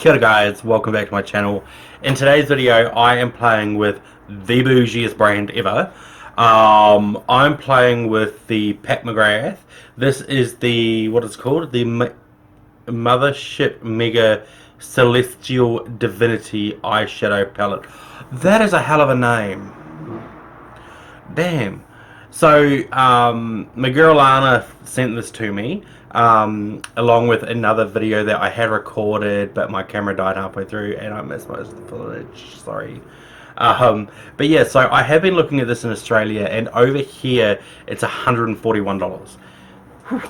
Kia ora guys, welcome back to my channel. In today's video I am playing with the bougiest brand ever. I'm playing with the Pat McGrath. This is the, what it's called, the Mthrshp Mega Celestial Divinity Eyeshadow Palette. That is a hell of a name. Damn. So my girl Lana sent this to me along with another video that I had recorded, but my camera died halfway through and I missed most of the footage, sorry. But yeah, so I have been looking at this in Australia, and over here it's $141. Whew.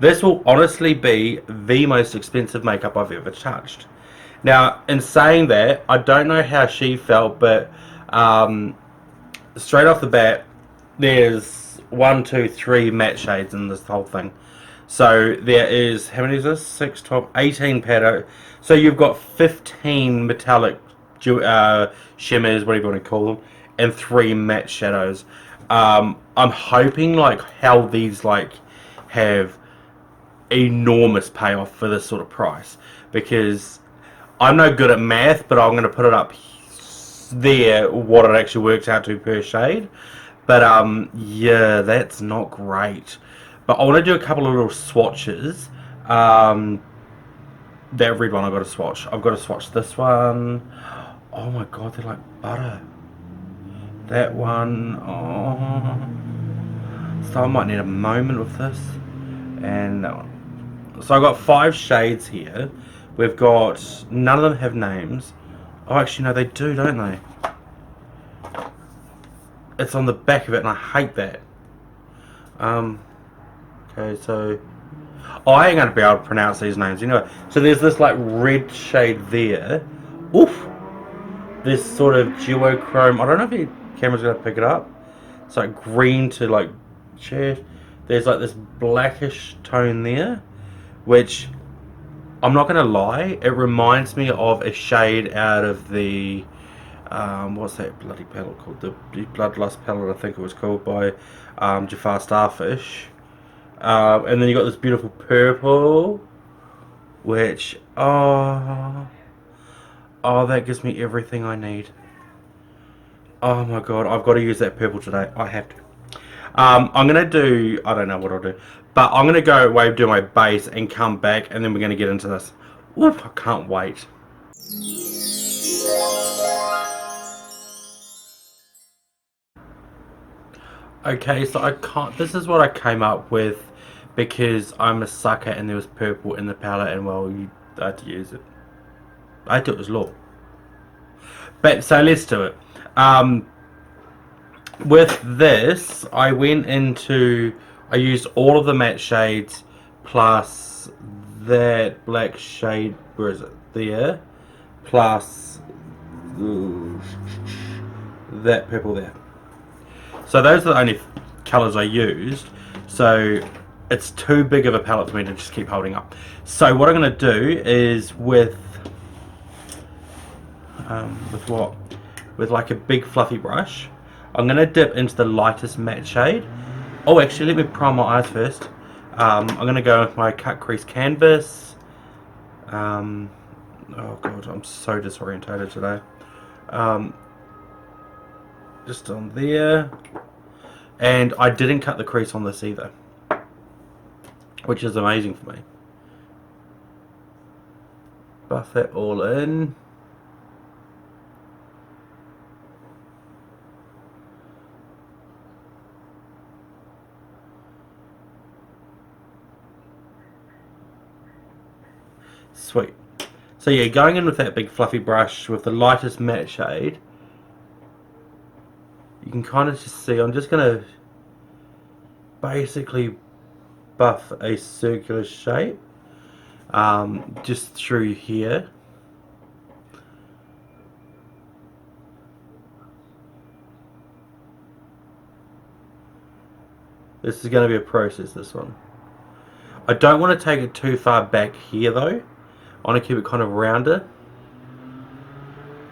This will honestly be the most expensive makeup I've ever touched. Now, in saying that, I don't know how she felt, but straight off the bat, there's 1, 2, 3 matte shades in this whole thing. So there is, how many is this? 6, 12, 18 pattern. So you've got 15 metallic shimmers, whatever you want to call them, and 3 matte shadows. I'm hoping like how these like have enormous payoff for this sort of price, because I'm no good at math, but I'm going to put it up there what it actually works out to per shade. But yeah, that's not great. But I want to do a couple of little swatches. That red one I've got to swatch. I've got to swatch this one. Oh my god, they're like butter. That one. Oh. So I might need a moment with this. And that one. So I've got 5 shades here. We've got, none of them have names. Oh, actually no, they do, don't they? It's on the back of it, and I hate that. Okay, so I ain't gonna be able to pronounce these names anyway. So there's this like red shade there. Oof. This sort of duochrome. I don't know if your camera's gonna pick it up. It's like green to like chair. There's like this blackish tone there, which I'm not gonna lie, it reminds me of a shade out of the what's that bloody palette called? The Bloodlust palette, I think it was called, by Jafar Starfish. And then you got this beautiful purple, which oh, that gives me everything I need. Oh my god, I've got to use that purple today. I have to. I'm gonna do, I don't know what I'll do, but I'm gonna go away, do my base, and come back, and then we're gonna get into this. Oof, I can't wait. Okay, so this is what I came up with, because I'm a sucker and there was purple in the palette, and well, I had to use it. I thought it was law. But, so let's do it. With this, I used all of the matte shades, plus that black shade, where is it? There. Plus that purple there. So those are the only colours I used, so it's too big of a palette for me to just keep holding up. So what I'm going to do is with what? With like a big fluffy brush, I'm going to dip into the lightest matte shade. Oh, actually, let me prime my eyes first. I'm going to go with my cut crease canvas. Oh god, I'm so disorientated today. Just on there, and I didn't cut the crease on this either, which is amazing for me. Buff that all in. Sweet. So yeah, going in with that big fluffy brush with the lightest matte shade, you can kind of just see, I'm just going to basically buff a circular shape just through here. This is going to be a process, this one. I don't want to take it too far back here though. I want to keep it kind of rounder.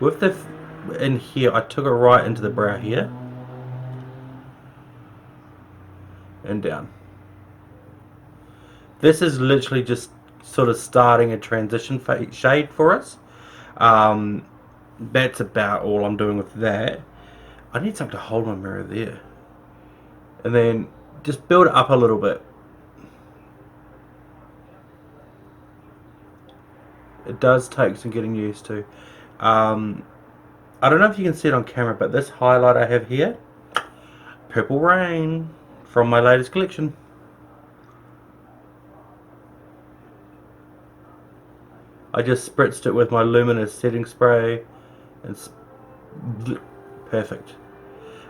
With the in here, I took it right into the brow here. And down. This is literally just sort of starting a transition shade for us. That's about all I'm doing with that. I need something to hold my mirror there. And then just build it up a little bit. It does take some getting used to. I don't know if you can see it on camera, but this highlight I have here, Purple Reign, from my latest collection. I just spritzed it with my luminous setting spray, and perfect.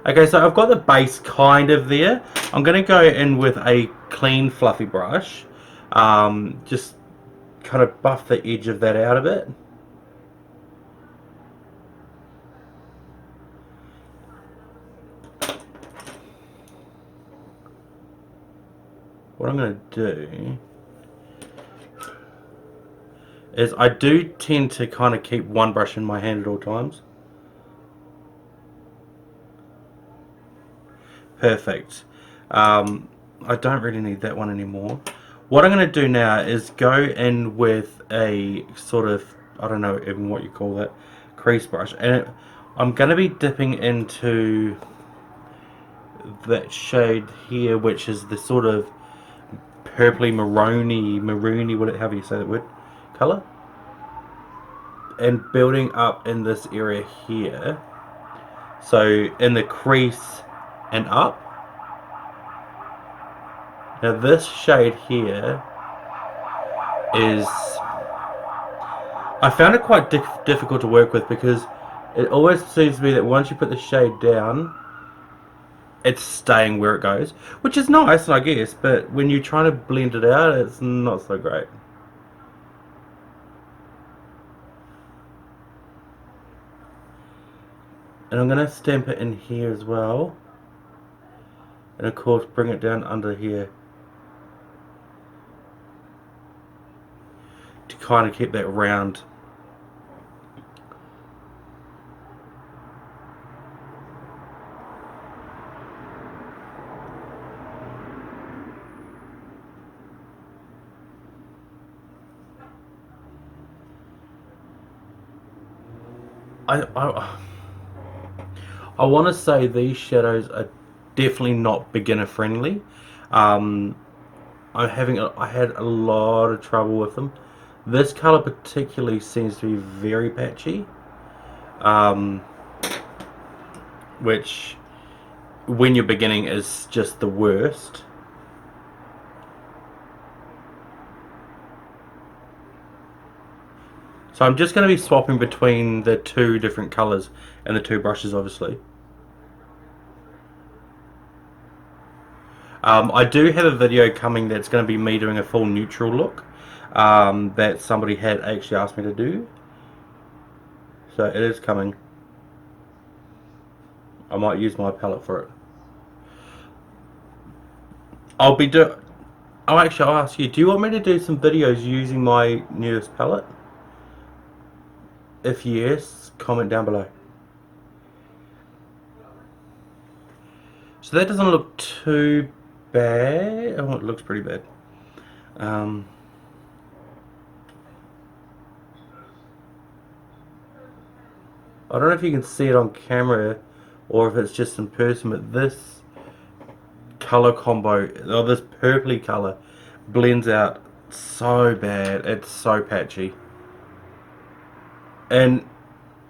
Okay, so I've got the base kind of there. I'm going to go in with a clean fluffy brush, just kind of buff the edge of that out a bit. What I'm going to do is I do tend to kind of keep one brush in my hand at all times. Perfect. I don't really need that one anymore. What I'm going to do now is go in with a sort of, I don't know even what you call that, crease brush, and I'm going to be dipping into that shade here, which is the sort of purpley maroony, however you say that word, color, and building up in this area here, so in the crease and up. Now this shade here is, I found it quite difficult to work with, because it always seems to be that once you put the shade down, it's staying where it goes, which is nice, I guess, but when you're trying to blend it out, it's not so great. And I'm going to stamp it in here as well, and of course bring it down under here to kind of keep that round. I want to say these shadows are definitely not beginner friendly. I had a lot of trouble with them. This color particularly seems to be very patchy, which when you're beginning is just the worst. So I'm just going to be swapping between the two different colors and the two brushes, obviously. I do have a video coming that's going to be me doing a full neutral look, that somebody had actually asked me to do. So it is coming. I might use my palette for it. I'll actually, I'll ask you, do you want me to do some videos using my newest palette? If yes, comment down below. So that doesn't look too bad. Oh, it looks pretty bad. I don't know if you can see it on camera or if it's just in person, but this color combo, or this purpley color, blends out so bad. It's so patchy. And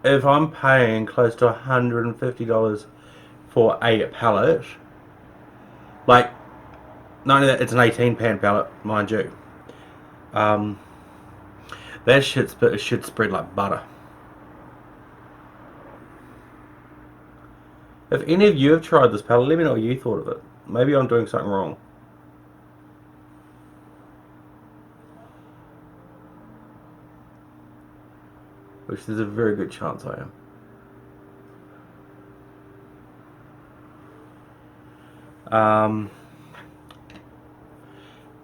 if I'm paying close to $150 for a palette, like, not only that, it's an 18-pan palette, mind you, that should spread like butter. If any of you have tried this palette, let me know what you thought of it. Maybe I'm doing something wrong. Which there's a very good chance I am.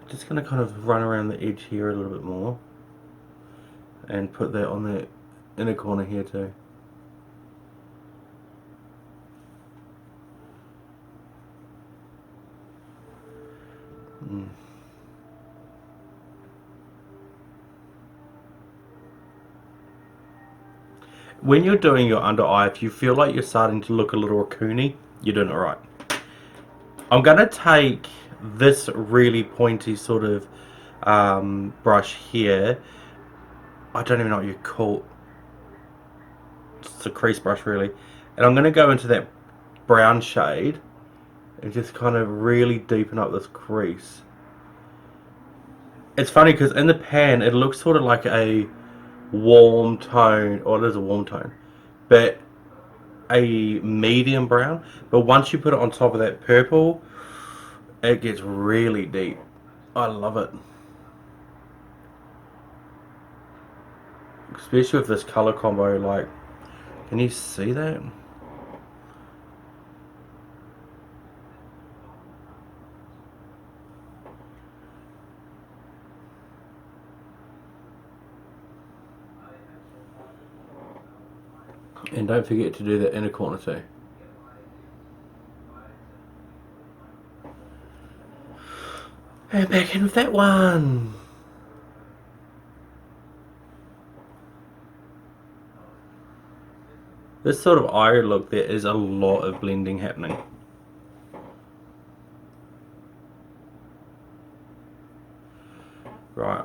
Just going to kind of run around the edge here a little bit more and put that on the inner corner here too. When you're doing your under eye, if you feel like you're starting to look a little raccoony, you're doing it right. I'm going to take this really pointy sort of brush here. I don't even know what you call it. It's a crease brush really. And I'm going to go into that brown shade and just kind of really deepen up this crease. It's funny because in the pan it looks sort of like a warm tone, or it is a warm tone, but a medium brown. But once you put it on top of that purple, it gets really deep. I love it. Especially with this color combo, like, can you see that? And don't forget to do the inner corner too. And back in with that one. This sort of eye look, there is a lot of blending happening. Right,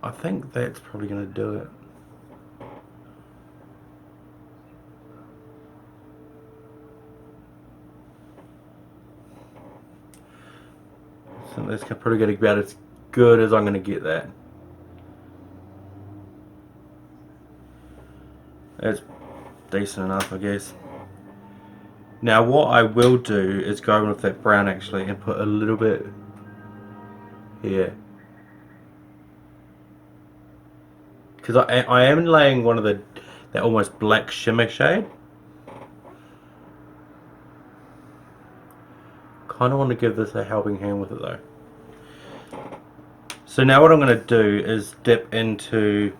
I think that's probably going to do it. So that's probably going to be about as good as I'm going to get that. That's decent enough, I guess. Now what I will do is go in with that brown actually and put a little bit here. Because I am laying one of that almost black shimmer shade. Kind of want to give this a helping hand with it though. So now what I'm going to do is dip into,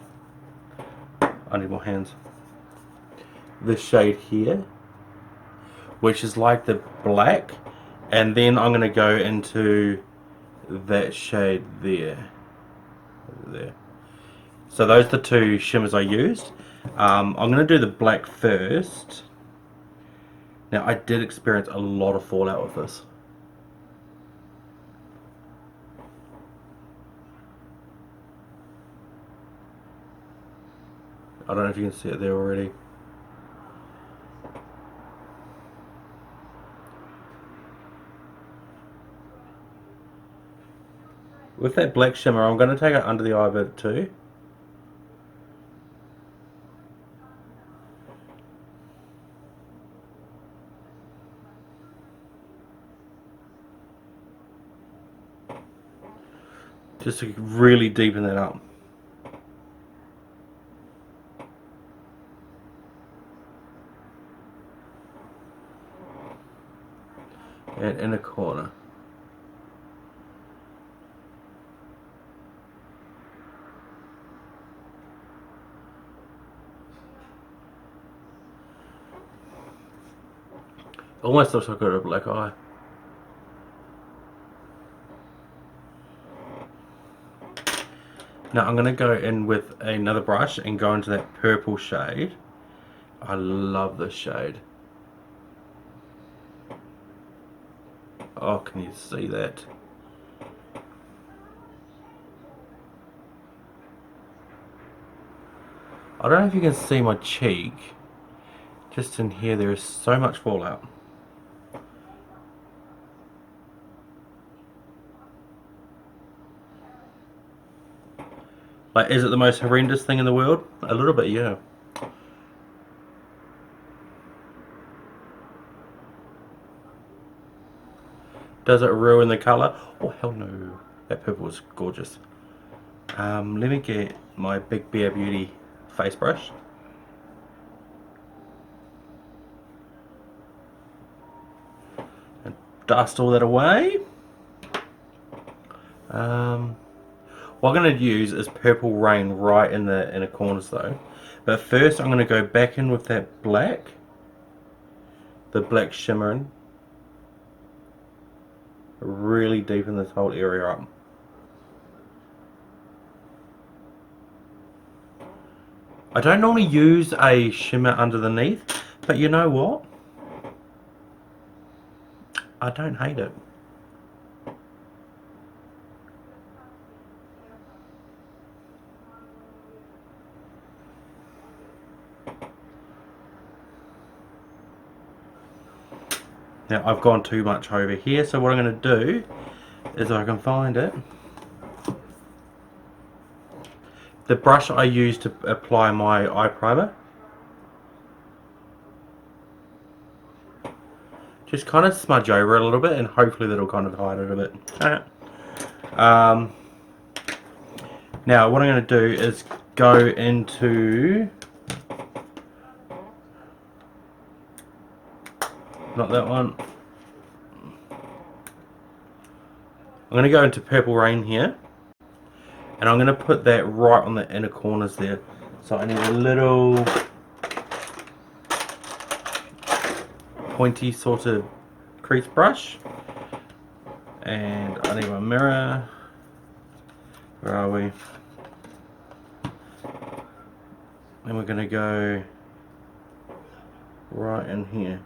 I need more hands, this shade here, which is like the black, and then I'm going to go into that shade there. So those are the two shimmers I used. I'm going to do the black first. Now I did experience a lot of fallout with this. I don't know if you can see it there already. With that black shimmer, I'm going to take it under the eye a bit too. Just to really deepen that up. And in a corner. Almost looks like I've got a black eye. Now I'm going to go in with another brush and go into that purple shade. I love this shade. Oh, can you see that? I don't know if you can see my cheek. Just in here there is so much fallout. Like, is it the most horrendous thing in the world? A little bit, yeah. Does it ruin the colour? Oh, hell no. That purple is gorgeous. Let me get my Big Bear Beauty face brush. And dust all that away. What I'm going to use is Purple Reign right in the inner corners though. But first I'm going to go back in with that black. The black shimmering. Really deepen this whole area up. I don't normally use a shimmer underneath, but you know what? I don't hate it. Now I've gone too much over here, so what I'm going to do is, if I can find it, the brush I use to apply my eye primer, just kind of smudge over it a little bit, and hopefully that'll kind of hide it a bit. Now what I'm going to do is go into, not that one, I'm going to go into Purple Reign here, and I'm going to put that right on the inner corners there. So I need a little pointy sort of crease brush, and I need my mirror. Where are we? And we're going to go right in here.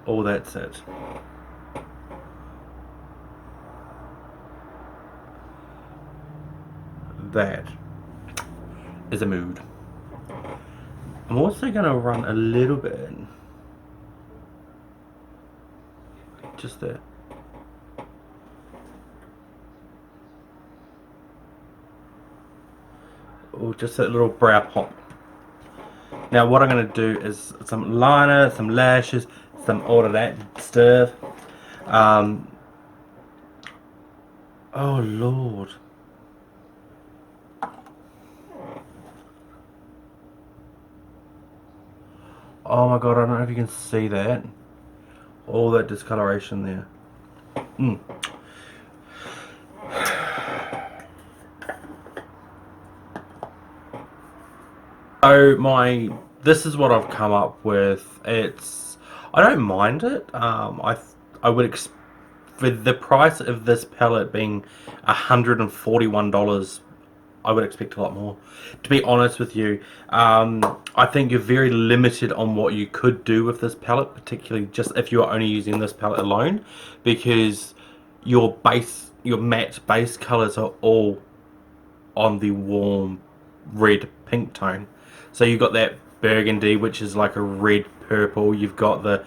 Oh, that's it. That is a mood. I'm also going to run a little bit, just there. Oh, just that little brow pop. Now what I'm going to do is some liner, some lashes, some all of that stuff. Oh Lord. Oh my god, I don't know if you can see that. All that discoloration there. So this is what I've come up with. I don't mind it. I would for the price of this palette being $141, I would expect a lot more. To be honest with you, I think you're very limited on what you could do with this palette, particularly just if you are only using this palette alone, because your matte base colors are all on the warm red pink tone. So you've got that burgundy, which is like a red purple. You've got the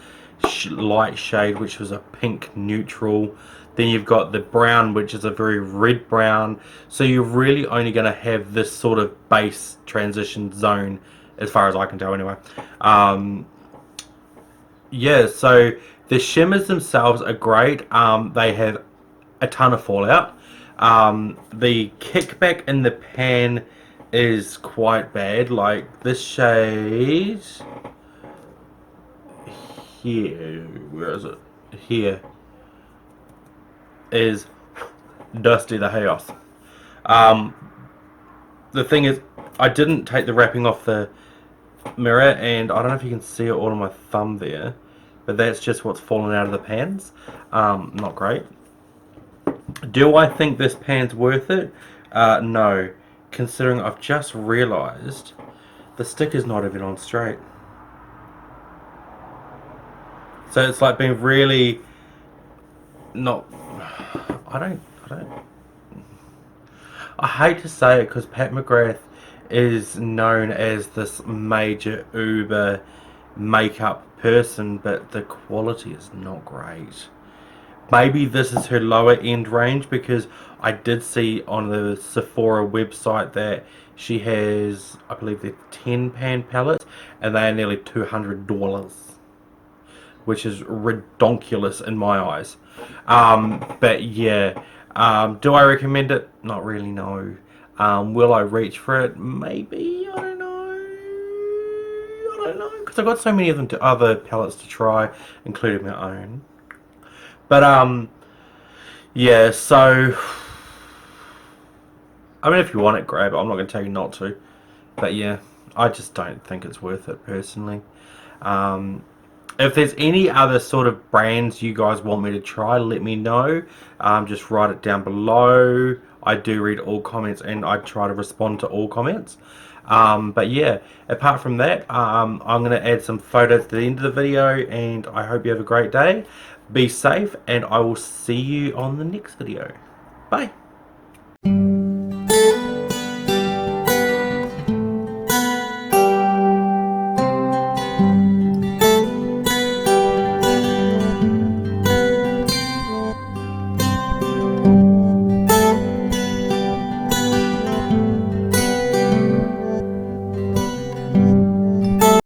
light shade, which was a pink neutral. Then you've got the brown, which is a very red brown. So you're really only going to have this sort of base transition zone, as far as I can tell anyway. Yeah, so the shimmers themselves are great. They have a ton of fallout. The kickback in the pan is quite bad. Like this shade here, where is it? Here is dusty the chaos. The thing is, I didn't take the wrapping off the mirror, and I don't know if you can see it all on my thumb there, but that's just what's fallen out of the pans. Not great. Do I think this pan's worth it? No, considering I've just realised the sticker's not even on straight. So it's like been really not. I hate to say it because Pat McGrath is known as this major uber makeup person, but the quality is not great. Maybe this is her lower end range, because I did see on the Sephora website that she has, I believe they're 10 pan palettes, and they are nearly $200, which is redonkulous in my eyes. But yeah, do I recommend it? Not really, no. Will I reach for it? Maybe, I don't know, because I've got so many of them to other palettes to try, including my own. But yeah, so I mean, if you want it, grab it. I'm not going to tell you not to. But yeah, I just don't think it's worth it personally. If there's any other sort of brands you guys want me to try, let me know. Just write it down below. I do read all comments and I try to respond to all comments. But yeah, apart from that, I'm going to add some photos to the end of the video, and I hope you have a great day. Be safe, and I will see you on the next video. Bye.